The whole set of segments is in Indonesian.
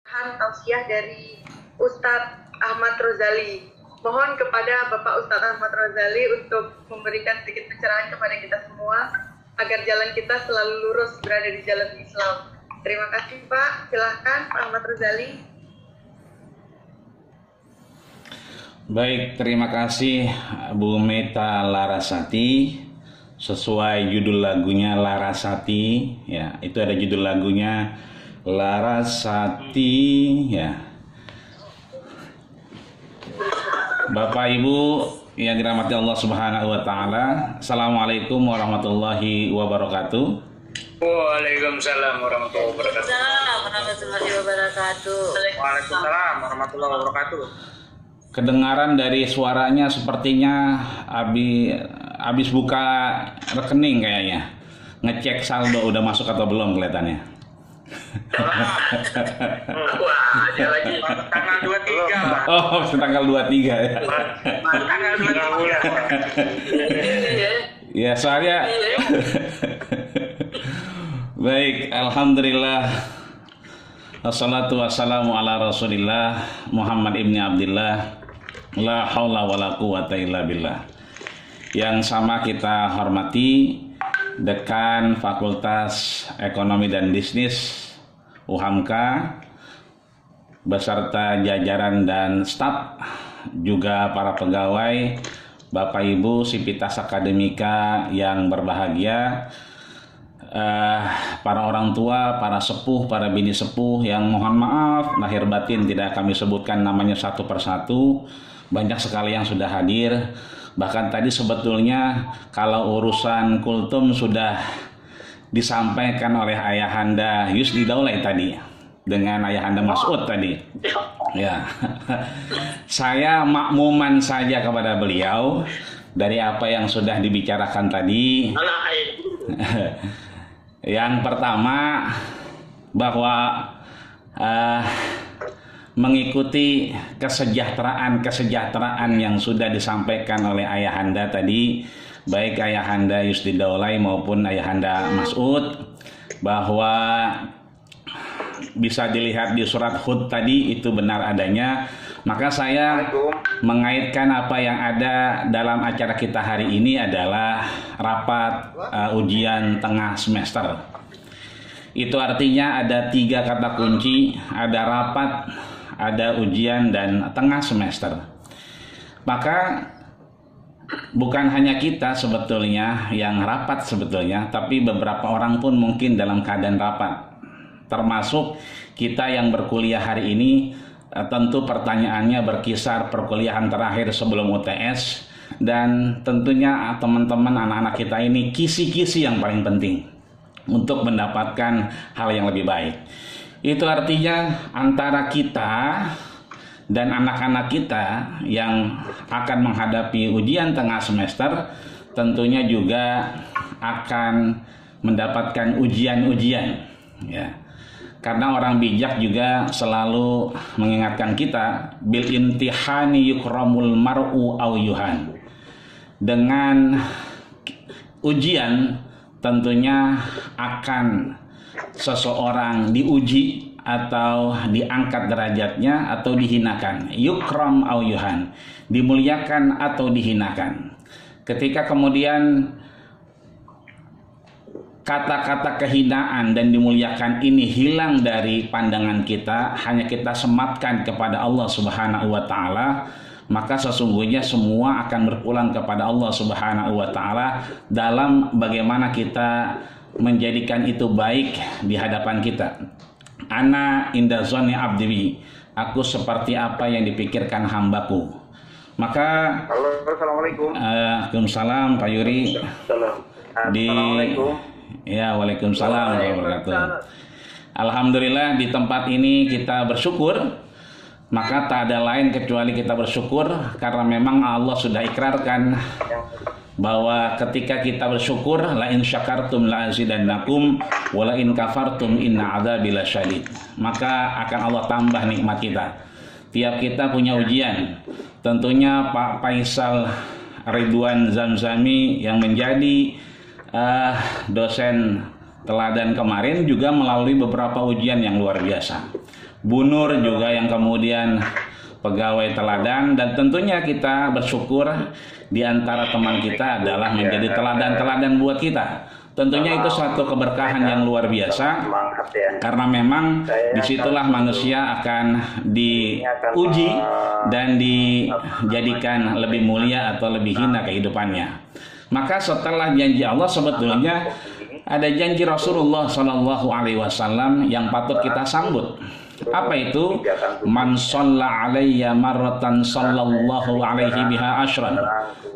Tausiah dari Ustadz Ahmad Rozali. Mohon kepada Bapak Ustadz Ahmad Rozali untuk memberikan sedikit pencerahan kepada kita semua agar jalan kita selalu lurus berada di jalan Islam. Terima kasih Pak. Silahkan Pak Ahmad Rozali. Baik, terima kasih Bu Meta Larasati. Sesuai judul lagunya Larasati, ya, itu ada judul lagunya Larasati, ya. Bapak Ibu yang dirahmati Allah Subhanahu wa taala, Assalamualaikum warahmatullahi wabarakatuh. Waalaikumsalam warahmatullahi wabarakatuh. Waalaikumsalam warahmatullahi wabarakatuh. Kedengaran dari suaranya sepertinya habis buka rekening kayaknya. Ngecek saldo udah masuk atau belum kelihatannya. Wah, ada lagi tanggal 23, Pak. Oh, tanggal 23 ya. Tanggal 23. Ya, soalnya baik, alhamdulillah. Wassalatu wassalamu ala Rasulillah Muhammad ibni Abdillah. La haula wala quwata illa billah. Yang sama kita hormati Dekan Fakultas Ekonomi dan Bisnis UHAMKA beserta jajaran dan staf, juga para pegawai, Bapak Ibu Sivitas Akademika yang berbahagia, para orang tua, para sepuh, para bini sepuh yang mohon maaf lahir batin tidak kami sebutkan namanya satu persatu. Banyak sekali yang sudah hadir. Bahkan tadi sebetulnya kalau urusan kultum sudah disampaikan oleh Ayahanda Yusdi Daulay tadi dengan Ayahanda Mas'ud tadi. Ya. Saya makmuman saja kepada beliau dari apa yang sudah dibicarakan tadi. Yang pertama bahwa mengikuti kesejahteraan yang sudah disampaikan oleh Ayahanda tadi, baik Ayahanda Yusdi Daulay maupun Ayahanda Mas'ud, bahwa bisa dilihat di surat Hud tadi itu benar adanya. Maka saya mengaitkan apa yang ada dalam acara kita hari ini adalah rapat ujian tengah semester. Itu artinya ada 3 kata kunci, ada rapat, ada ujian, dan tengah semester. Maka bukan hanya kita sebetulnya yang rapat sebetulnya, tapi beberapa orang pun mungkin dalam keadaan rapat. Termasuk kita yang berkuliah hari ini, tentu pertanyaannya berkisar perkuliahan terakhir sebelum UTS, dan tentunya teman-teman anak-anak kita ini kisi-kisi yang paling penting untuk mendapatkan hal yang lebih baik. Itu artinya antara kita dan anak-anak kita yang akan menghadapi ujian tengah semester tentunya juga akan mendapatkan ujian-ujian, ya. Karena orang bijak juga selalu mengingatkan kita, bil imtihani yukramul mar'u aw yuhan. Dengan ujian tentunya akan seseorang diuji atau diangkat derajatnya atau dihinakan. Yukram au yuhan, dimuliakan atau dihinakan. Ketika kemudian kata-kata kehinaan dan dimuliakan ini hilang dari pandangan kita, hanya kita sematkan kepada Allah Subhanahu wa taala, maka sesungguhnya semua akan berpulang kepada Allah Subhanahu wa taala dalam bagaimana kita menjadikan itu baik di hadapan kita. Ana inda zonni abdi, aku seperti apa yang dipikirkan hambaku. Maka Halo, assalamualaikum. Waalaikumsalam Pak Yuri. Assalamualaikum. Ya, waalaikumsalam warahmatullahi wabarakatuh. Alhamdulillah di tempat ini kita bersyukur. Maka tak ada lain kecuali kita bersyukur karena memang Allah sudah ikrarkan bahwa ketika kita bersyukur, la in syakartum la azidannakum wa la in kafartum inna adzabi lasyadid. Maka akan Allah tambah nikmat kita. Tiap kita punya ujian. Tentunya Pak Faisal Ridwan Zamzami yang menjadi dosen teladan kemarin juga melalui beberapa ujian yang luar biasa. Bu Nur juga yang kemudian pegawai teladan, dan tentunya kita bersyukur di antara teman kita adalah menjadi teladan-teladan buat kita. Tentunya itu suatu keberkahan yang luar biasa, karena memang disitulah manusia akan diuji dan dijadikan lebih mulia atau lebih hina kehidupannya. Maka setelah janji Allah, sebetulnya ada janji Rasulullah SAW yang patut kita sambut. Apa itu? Man shalla alayya marratan sallallahu alaihi biha asyran.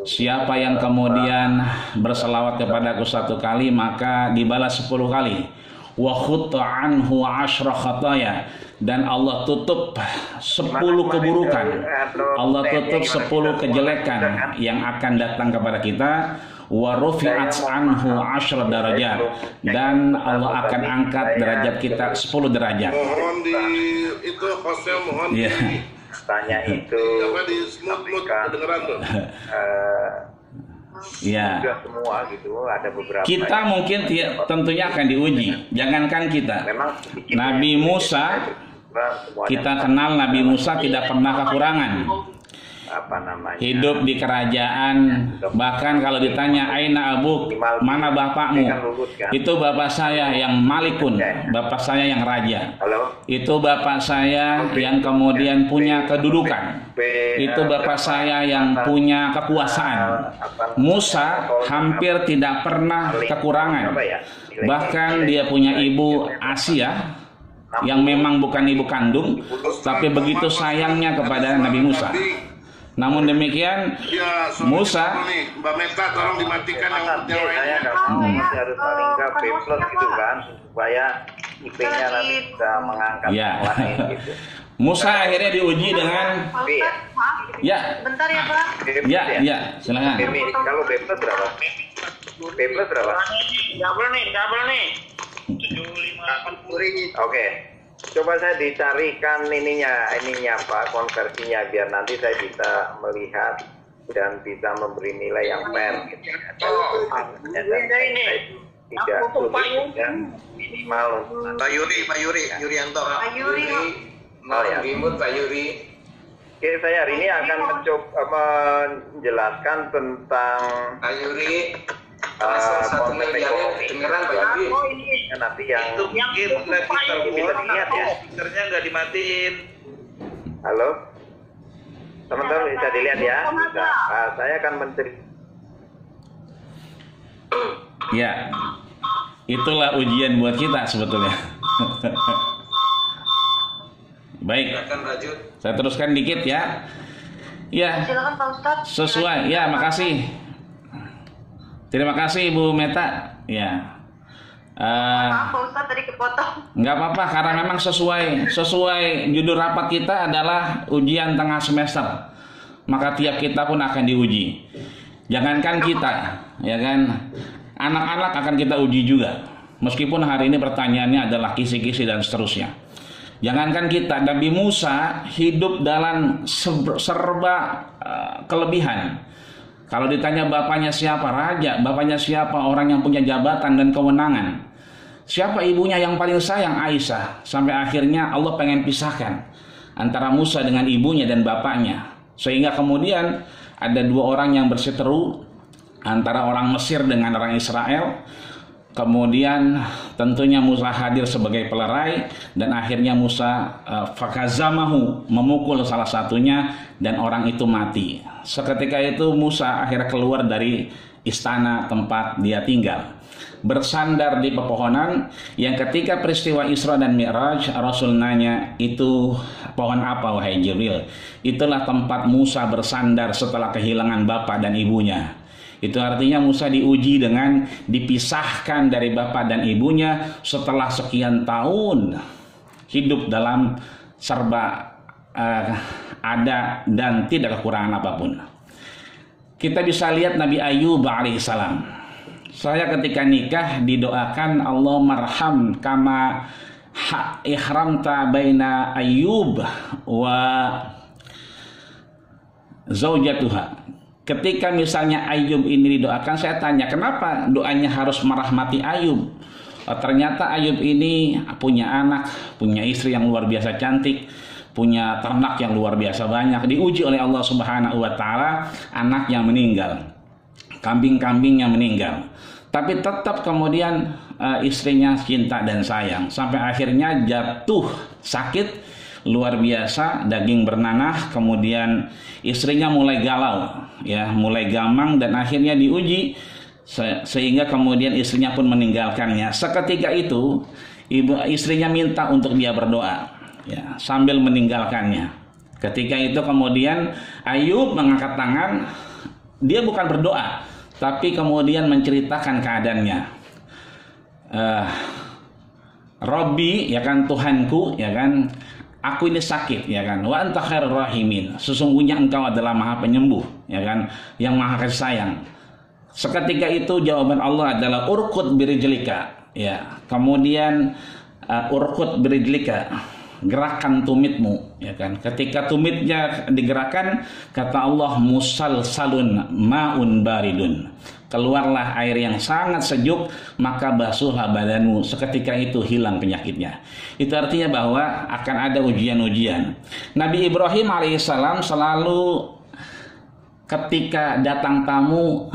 Siapa yang kemudian berselawat kepadaku 1 kali, maka dibalas 10 kali. Wa khutta anhu asyra khataya. Dan Allah tutup 10 keburukan. Allah tutup 10 kejelekan yang akan datang kepada kita. Wa rufi'at anhu asyra darajat, dan Allah akan angkat derajat kita 10 derajat. Mohon di itu hostnya mohon tanya itu di smooth kedengeran tuh. Ya. Semua gitu, ada beberapa. Kita mungkin tentunya akan diuji. Jangankan kita. Nabi Musa, kita kenal Nabi Musa tidak pernah kekurangan. Hidup di kerajaan, bahkan kalau ditanya aina abuk, mana bapakmu, itu bapak saya yang malikun, bapak saya yang raja, itu bapak saya yang kemudian punya kedudukan, itu bapak saya yang punya kekuasaan. Musa hampir tidak pernah kekurangan, bahkan dia punya ibu Asia yang memang bukan ibu kandung, tapi begitu sayangnya kepada Nabi Musa. Namun demikian, Musa, Mbak Meta tolong dimatikan yang saya nggak mau harus paling nggak B+ gitu kan, supaya IP-nya nanti bisa mengangkat yang lain gitu. Musa akhirnya diuji dengan ya. Bentar ya Pak. Ya, silakan. Kalau B+ berapa? B+ berapa? Double nih. 7580. Oke. Coba saya dicarikan ininya Pak, konversinya, biar nanti saya bisa melihat dan bisa memberi nilai yang fair gitu. Tidak sulit dan minimal. Pak Yurianto. Pak Yuri. Oke, saya hari ini akan mencoba menjelaskan tentang Pak Yuri. konsep ekonomi. Nanti yang bisa dilihat ya. Speakernya nggak dimatiin. Halo, teman-teman bisa dilihat ya. Bisa. Saya akan menceritakan. Ya, itulah ujian buat kita sebetulnya. Baik, saya teruskan dikit ya. Ya, Silakan Pak Ustadz. sesuai. Ya, makasih. Terima kasih Ibu Meta. Ya. Maaf Pak Ustadz tadi kepotong. Nggak apa-apa, karena memang sesuai judul rapat kita adalah ujian tengah semester. Maka tiap kita pun akan diuji. Jangankan kita, ya kan, anak-anak akan kita uji juga. Meskipun hari ini pertanyaannya adalah kisi-kisi dan seterusnya. Jangankan kita, Nabi Musa hidup dalam serba kelebihan. Kalau ditanya bapaknya siapa, raja, bapaknya siapa, orang yang punya jabatan dan kewenangan. Siapa ibunya yang paling sayang? Aisyah. Sampai akhirnya Allah pengen pisahkan antara Musa dengan ibunya dan bapaknya. Sehingga kemudian ada 2 orang yang berseteru antara orang Mesir dengan orang Israel. Kemudian tentunya Musa hadir sebagai pelerai, dan akhirnya Musa fakazamahu, memukul salah satunya, dan orang itu mati. Seketika itu Musa akhirnya keluar dari istana tempat dia tinggal, bersandar di pepohonan. Yang ketika peristiwa Isra dan Mi'raj, Rasul nanya, itu pohon apa wahai Jibril? Itulah tempat Musa bersandar setelah kehilangan bapak dan ibunya. Itu artinya Musa diuji dengan dipisahkan dari bapak dan ibunya setelah sekian tahun hidup dalam serba ada dan tidak kekurangan apapun. Kita bisa lihat Nabi Ayub alaihissalam. Saya ketika nikah didoakan Allah marham kama ihramta baina Ayub wa zaujatuha. Ketika misalnya Ayub ini didoakan, saya tanya kenapa doanya harus merahmati Ayub? ternyata Ayub ini punya anak, punya istri yang luar biasa cantik, punya ternak yang luar biasa banyak. Diuji oleh Allah Subhanahu wa taala, anak yang meninggal, kambing-kambing yang meninggal. Tapi tetap kemudian istrinya cinta dan sayang sampai akhirnya jatuh sakit luar biasa, daging bernanah, kemudian istrinya mulai galau, ya, mulai gamang dan akhirnya diuji sehingga kemudian istrinya pun meninggalkannya. Seketika itu istrinya minta untuk dia berdoa, ya, sambil meninggalkannya. Ketika itu kemudian Ayub mengangkat tangan, dia bukan berdoa, tapi kemudian menceritakan keadaannya. Robbi, ya kan, Tuhanku, ya kan, aku ini sakit, ya kan, wa anta khairur rahimin, sesungguhnya engkau adalah maha penyembuh, ya kan, yang maha kasih sayang. Seketika itu jawaban Allah adalah urkut birijlika, ya, kemudian urkut birijlika, gerakan tumitmu, ya kan. Ketika tumitnya digerakkan, kata Allah, musalsalun ma'un baridun, keluarlah air yang sangat sejuk, maka basuhlah badanmu, seketika itu hilang penyakitnya. Itu artinya bahwa akan ada ujian-ujian. Nabi Ibrahim alaihissalam selalu ketika datang tamu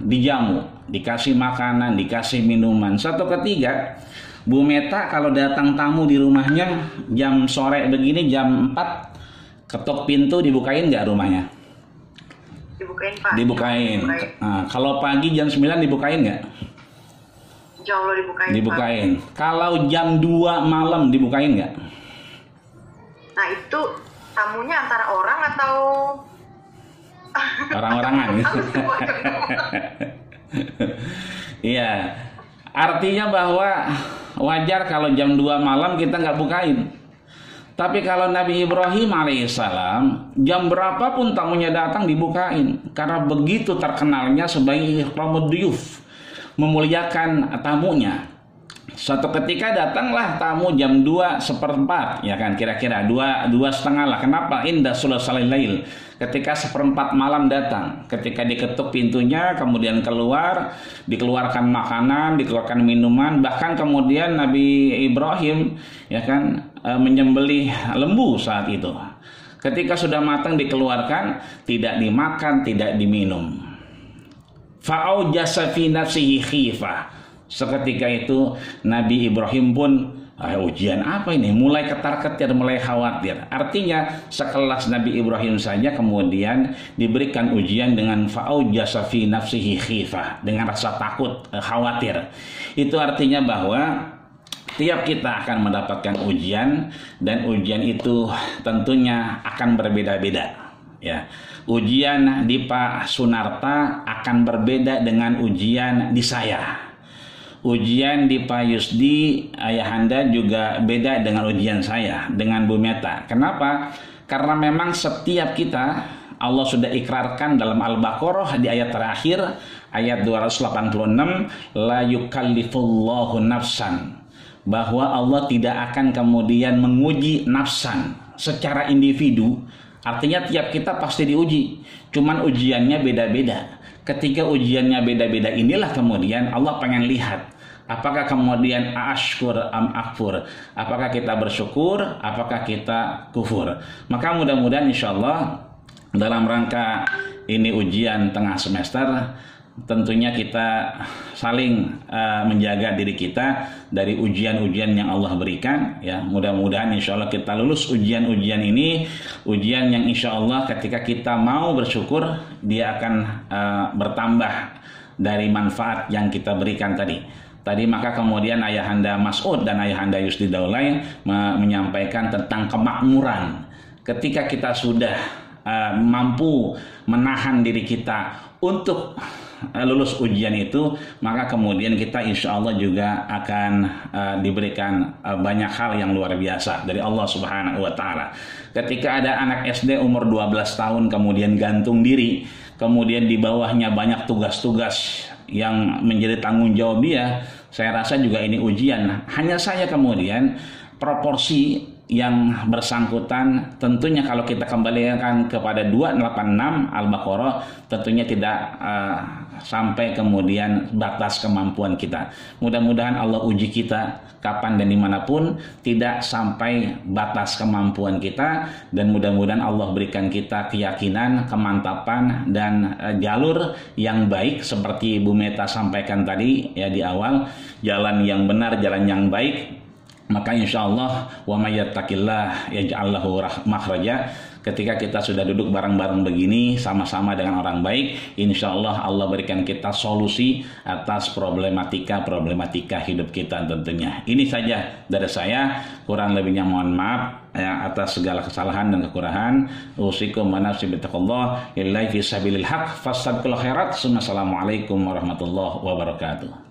dijamu, dikasih makanan, dikasih minuman. Suatu ketika Bu Meta kalau datang tamu di rumahnya jam sore begini, jam 4, ketok pintu, dibukain nggak rumahnya? Dibukain, Pak. Dibukain. Nah, kalau pagi jam 9 dibukain nggak? Insya Allah dibukain, dibukain. Pak. Kalau jam 2 malam dibukain nggak? Nah, itu tamunya antara orang atau orang-orangan? Iya. Artinya bahwa wajar kalau jam 2 malam kita nggak bukain. Tapi kalau Nabi Ibrahim alaihissalam, jam berapapun tamunya datang dibukain. Karena begitu terkenalnya sebagai ikramud duyuf, memuliakan tamunya. Suatu ketika datanglah tamu jam 2:15, ya kan, kira-kira 2:30 lah. Kenapa? Indah sulasalil lail. Ketika 1/4 malam datang, ketika diketuk pintunya, kemudian keluar, dikeluarkan makanan, dikeluarkan minuman, bahkan kemudian Nabi Ibrahim, ya kan, menyembelih lembu saat itu. Ketika sudah matang dikeluarkan, tidak dimakan, tidak diminum. Fa'aujasa fi nafsihi khifah. Seketika itu Nabi Ibrahim pun, ujian apa ini? Mulai ketar-ketir, mulai khawatir. Artinya sekelas Nabi Ibrahim saja kemudian diberikan ujian dengan fa'aujasa fi nafsihi khifah, dengan rasa takut, khawatir. Itu artinya bahwa tiap kita akan mendapatkan ujian, dan ujian itu tentunya akan berbeda-beda. Ya, ujian di Pak Sunarta akan berbeda dengan ujian di saya. Ujian di Pak Yusdi, ayahanda, juga beda dengan ujian saya, dengan Bu Meta. Kenapa? Karena memang setiap kita, Allah sudah ikrarkan dalam Al-Baqarah di ayat terakhir, ayat 286, la yukallifullahu nafsan, bahwa Allah tidak akan kemudian menguji nafsan secara individu. Artinya tiap kita pasti diuji, cuman ujiannya beda-beda. Ketika ujiannya beda-beda inilah kemudian Allah pengen lihat, apakah kemudian ashkur am akfur, apakah kita bersyukur, apakah kita kufur. Maka mudah-mudahan insya Allah dalam rangka ini ujian tengah semester, tentunya kita saling menjaga diri kita dari ujian-ujian yang Allah berikan, ya. Mudah-mudahan insya Allah kita lulus ujian-ujian ini, ujian yang insya Allah ketika kita mau bersyukur, dia akan bertambah dari manfaat yang kita berikan tadi. Maka kemudian ayahanda Mas'ud dan ayahanda Yusdi Daulay menyampaikan tentang kemakmuran. Ketika kita sudah mampu menahan diri kita untuk lulus ujian itu, maka kemudian kita insya Allah juga akan diberikan banyak hal yang luar biasa dari Allah Subhanahu wa Ta'ala. Ketika ada anak SD umur 12 tahun kemudian gantung diri, kemudian di bawahnya banyak tugas-tugas yang menjadi tanggung jawab dia, saya rasa juga ini ujian. Hanya saya kemudian proporsi yang bersangkutan tentunya kalau kita kembalikan kepada 286 Al-Baqarah tentunya tidak sampai kemudian batas kemampuan kita. Mudah-mudahan Allah uji kita kapan dan dimanapun tidak sampai batas kemampuan kita, dan mudah-mudahan Allah berikan kita keyakinan, kemantapan dan jalur yang baik seperti Bu Meta sampaikan tadi ya di awal, jalan yang benar, jalan yang baik. Maka insya Allah wa may yattaqillah yaj'al lahu makhraja. Ketika kita sudah duduk bareng-bareng begini sama-sama dengan orang baik, insya Allah Allah berikan kita solusi atas problematika hidup kita tentunya. Ini saja dari saya, kurang lebihnya mohon maaf ya, atas segala kesalahan dan kekurangan. Usikum wa nafsi bittaqullah lillahi fi sabilil haq fastabiqul khairat. Assalamualaikum warahmatullahi wabarakatuh.